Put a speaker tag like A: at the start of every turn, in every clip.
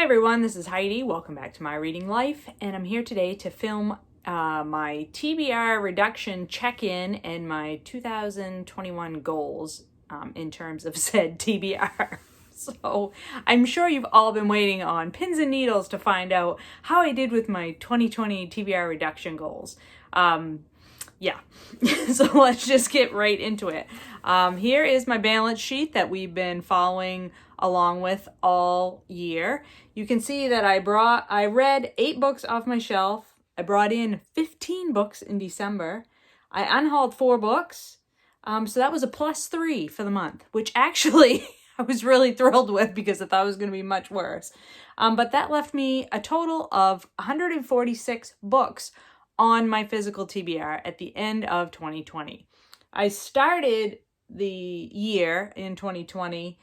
A: everyone, this is Heidi. Welcome back to My Reading Life, and I'm here today to film my TBR reduction check-in and my 2021 goals in terms of said TBR. So I'm sure you've all been waiting on pins and needles to find out how I did with my 2020 TBR reduction goals. Yeah, so let's just get right into it. Here is my balance sheet that we've been following along with all year. You can see that I read 8 books off my shelf. I brought in 15 books in December. I unhauled 4 books. So that was a +3 for the month, which actually I was really thrilled with because I thought it was going to be much worse. But that left me a total of 146 books on my physical TBR at the end of 2020. I started the year in 2020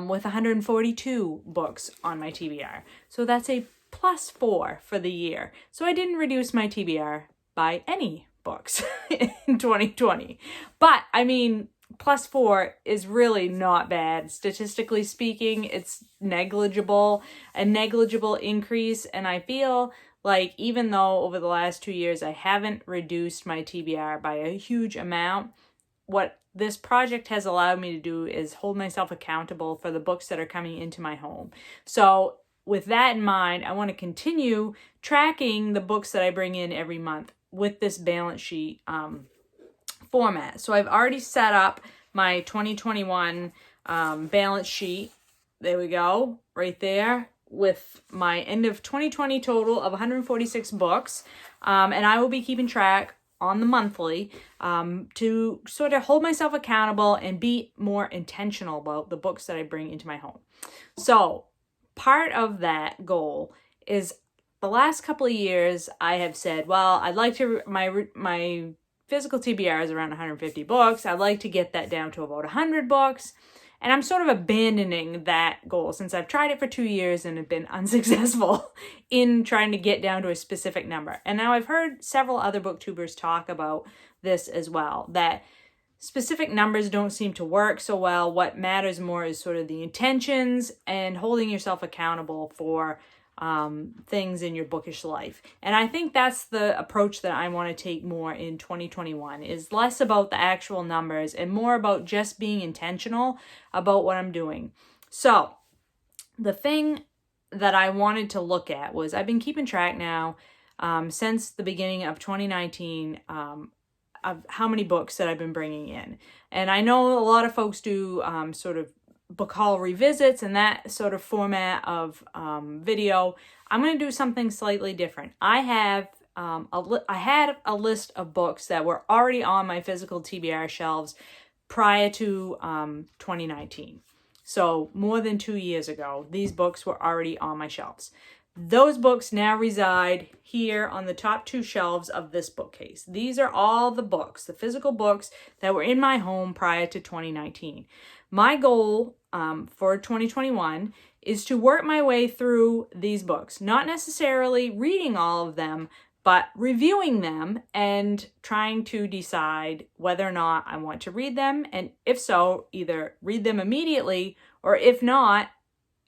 A: with 142 books on my TBR. So that's a +4 for the year. So I didn't reduce my TBR by any books in 2020. But I mean, +4 is really not bad. Statistically speaking, it's negligible, a negligible increase. And I feel like even though over the last 2 years I haven't reduced my TBR by a huge amount, what this project has allowed me to do is hold myself accountable for the books that are coming into my home. So with that in mind, I want to continue tracking the books that I bring in every month with this balance sheet format. So I've already set up my 2021 balance sheet. There we go, right there, with my end of 2020 total of 146 books. And I will be keeping track on the monthly to sort of hold myself accountable and be more intentional about the books that I bring into my home. So part of that goal is the last couple of years I have said, well, I'd like to, my physical TBR is around 150 books. I'd like to get that down to about 100 books. And I'm sort of abandoning that goal since I've tried it for 2 years and have been unsuccessful in trying to get down to a specific number. And now I've heard several other booktubers talk about this as well, that specific numbers don't seem to work so well. What matters more is sort of the intentions and holding yourself accountable for things in your bookish life. And I think that's the approach that I want to take more in 2021, is less about the actual numbers and more about just being intentional about what I'm doing. So the thing that I wanted to look at was, I've been keeping track now since the beginning of 2019 of how many books that I've been bringing in. And I know a lot of folks do sort of book haul revisits and that sort of format of video. I'm going to do something slightly different. I had a list of books that were already on my physical TBR shelves prior to 2019. So more than 2 years ago, these books were already on my shelves. Those books now reside here on the top 2 shelves of this bookcase. These are all the books, the physical books that were in my home prior to 2019. My goal for 2021 is to work my way through these books, not necessarily reading all of them, but reviewing them and trying to decide whether or not I want to read them. And if so, either read them immediately, or if not,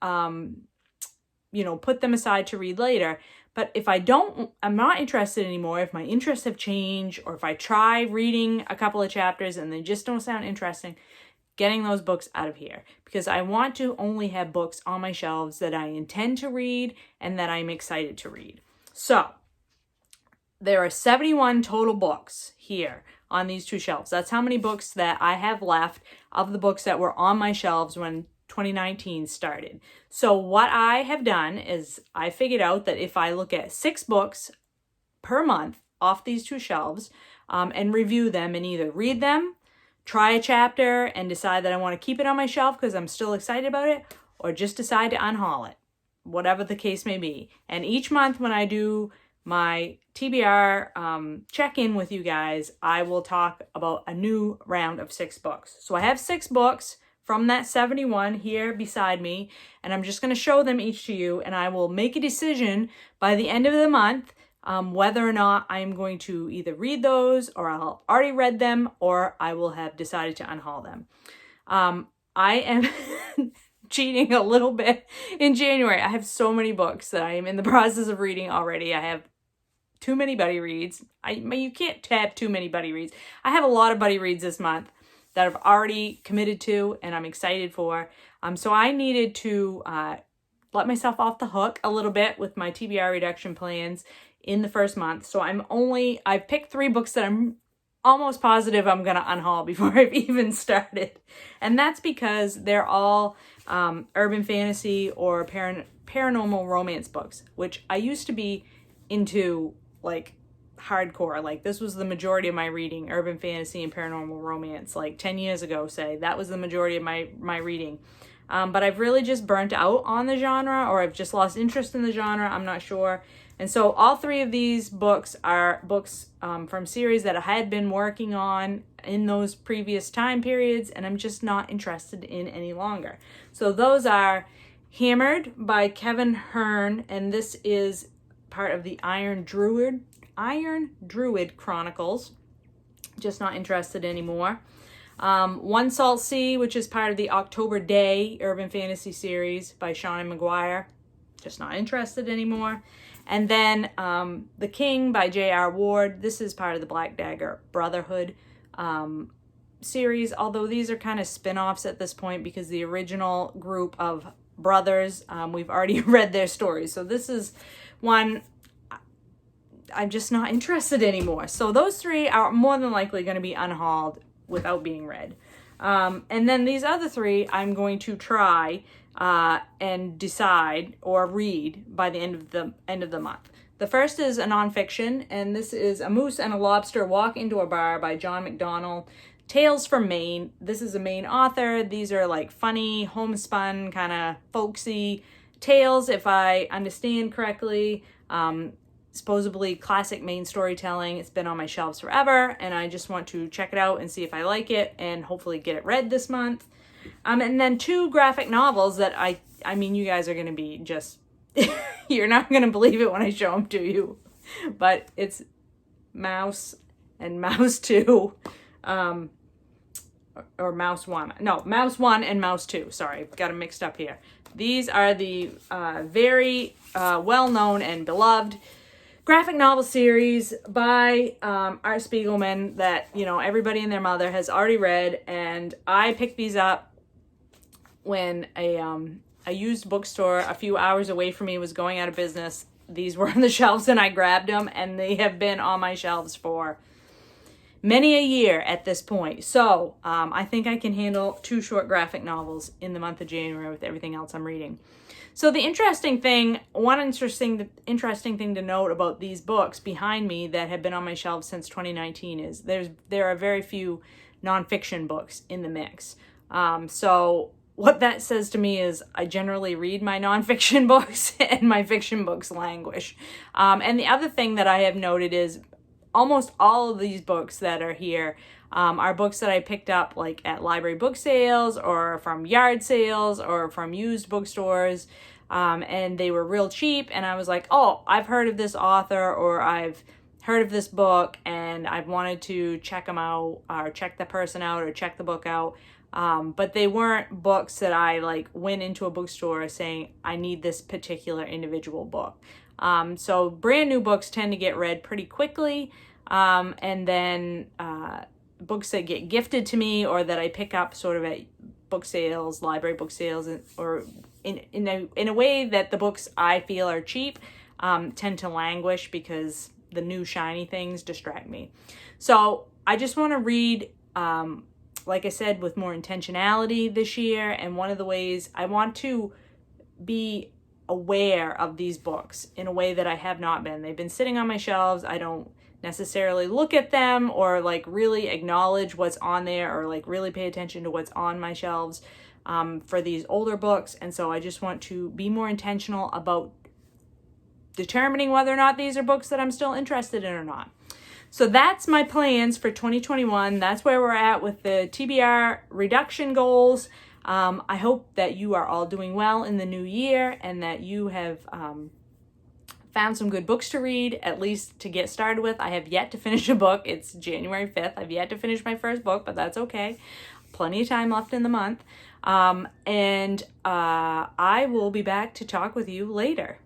A: put them aside to read later. But if I'm not interested anymore, if my interests have changed, or if I try reading a couple of chapters and they just don't sound interesting, getting those books out of here, because I want to only have books on my shelves that I intend to read and that I'm excited to read. So there are 71 total books here on these 2 shelves. That's how many books that I have left of the books that were on my shelves when 2019 started. So what I have done is I figured out that if I look at 6 books per month off these 2 shelves and review them and either read them, try a chapter and decide that I want to keep it on my shelf because I'm still excited about it, or just decide to unhaul it, whatever the case may be. And each month when I do my TBR check-in with you guys, I will talk about a new round of 6 books. So I have 6 books from that 71 here beside me, and I'm just going to show them each to you, and I will make a decision by the end of the month whether or not I'm going to either read those, or I'll already read them, or I will have decided to unhaul them. I am cheating a little bit in January. I have so many books that I am in the process of reading already. I have too many buddy reads. You can't have too many buddy reads. I have a lot of buddy reads this month that I've already committed to and I'm excited for. So I needed to let myself off the hook a little bit with my TBR reduction plans in the first month. So I've picked 3 books that I'm almost positive I'm going to unhaul before I've even started. And that's because they're all urban fantasy or paranormal romance books, which I used to be into like hardcore. Like this was the majority of my reading, urban fantasy and paranormal romance, like 10 years ago, say. That was the majority of my reading. But I've really just burnt out on the genre, or I've just lost interest in the genre. I'm not sure. And so all 3 of these books are books from series that I had been working on in those previous time periods, and I'm just not interested in any longer. So those are Hammered by Kevin Hearn, and this is part of the Iron Druid Chronicles. Just not interested anymore. One Salt Sea, which is part of the October Day urban fantasy series by Sean McGuire. Just not interested anymore. And then The King by J.R. Ward. This is part of the Black Dagger Brotherhood series, although these are kind of spin-offs at this point because the original group of brothers, we've already read their stories. So this is one I'm just not interested anymore. So those 3 are more than likely going to be unhauled without being read. And then these other 3 I'm going to try and decide or read by the end of the month. The first is a nonfiction, and this is A Moose and a Lobster Walk into a Bar by John McDonnell. Tales from Maine. This is a Maine author. These are like funny, homespun, kind of folksy tales, if I understand correctly. Supposedly classic Maine storytelling. It's been on my shelves forever, and I just want to check it out and see if I like it and hopefully get it read this month. And then 2 graphic novels that I mean, you guys are going to be just, you're not going to believe it when I show them to you, but it's Mouse and Mouse 2, or Mouse 1. No, Mouse 1 and Mouse 2. Sorry, got them mixed up here. These are the very well-known and beloved graphic novel series by Art Spiegelman that, you know, everybody and their mother has already read. And I picked these up when a used bookstore a few hours away from me was going out of business. These were on the shelves and I grabbed them, and they have been on my shelves for many a year at this point. So I think I can handle 2 short graphic novels in the month of January with everything else I'm reading. So the one interesting thing to note about these books behind me that have been on my shelves since 2019 is there are very few nonfiction books in the mix. So what that says to me is I generally read my nonfiction books and my fiction books languish. And the other thing that I have noted is almost all of these books that are here are books that I picked up like at library book sales or from yard sales or from used bookstores, and they were real cheap, and I was like, oh, I've heard of this author or I've heard of this book and I've wanted to check them out or check the person out or check the book out, but they weren't books that I like went into a bookstore saying I need this particular individual book. So brand new books tend to get read pretty quickly, and then books that get gifted to me or that I pick up sort of at book sales, library book sales, or in a way that the books I feel are cheap tend to languish because the new shiny things distract me. So I just want to read, like I said, with more intentionality this year, and one of the ways I want to be aware of these books in a way that I have not been. They've been sitting on my shelves. I don't necessarily look at them or like really acknowledge what's on there or like really pay attention to what's on my shelves for these older books. And so I just want to be more intentional about determining whether or not these are books that I'm still interested in or not. So that's my plans for 2021. That's where we're at with the TBR reduction goals. I hope that you are all doing well in the new year and that you have found some good books to read, at least to get started with. I have yet to finish a book. It's January 5th. I've yet to finish my first book, but that's okay. plenty of time left in the month. I will be back to talk with you later.